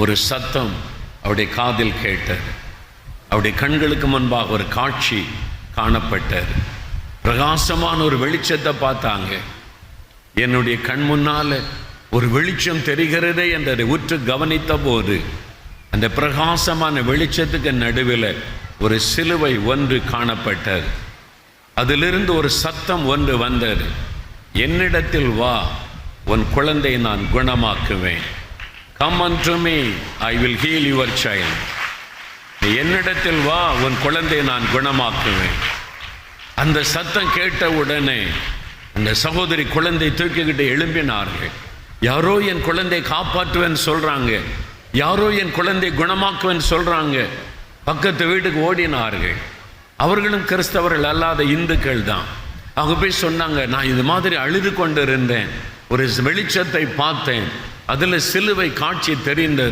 ஒரு சத்தம் அவருடைய காதில் கேட்டது. அவருடைய கண்களுக்கு முன்பாக ஒரு காட்சி காணப்பட்டது. பிரகாசமான ஒரு வெளிச்சத்தை பார்த்தாங்க. என்னுடைய கண் முன்னால் ஒரு வெளிச்சம் தெரிகிறதே என்றதை உற்று கவனித்த போது அந்த பிரகாசமான வெளிச்சத்துக்கு நடுவில் ஒரு சிலுவை ஒன்று காணப்பட்டது. அதிலிருந்து ஒரு சத்தம் ஒன்று வந்தது. என்னிடத்தில் வா, உன் குழந்தை நான் குணமாக்குவேன். Come unto me, I will heal your child. என்னிடத்தில் வா, உன் குழந்தை நான் குணமாக்குவேன். அந்த சத்தம் கேட்ட உடனே அந்த சகோதரி குழந்தை தூக்கிக்கிட்டு எழும்பினார்கள். யாரோ என் குழந்தை காப்பாற்றுவேன்னு சொல்றாங்க, யாரோ என் குழந்தை குணமாக்குவேன்னு சொல்றாங்க. பக்கத்து வீட்டுக்கு ஓடினார்கள். அவர்களும் கிறிஸ்தவர்கள் அல்லாத இந்துக்கள் தான். அவங்க போய் சொன்னாங்க, நான் இது மாதிரி அழுது கொண்டு இருந்தேன், ஒரு வெளிச்சத்தை பார்த்தேன், அதில் சிலுவை காட்சி தெரிந்தது.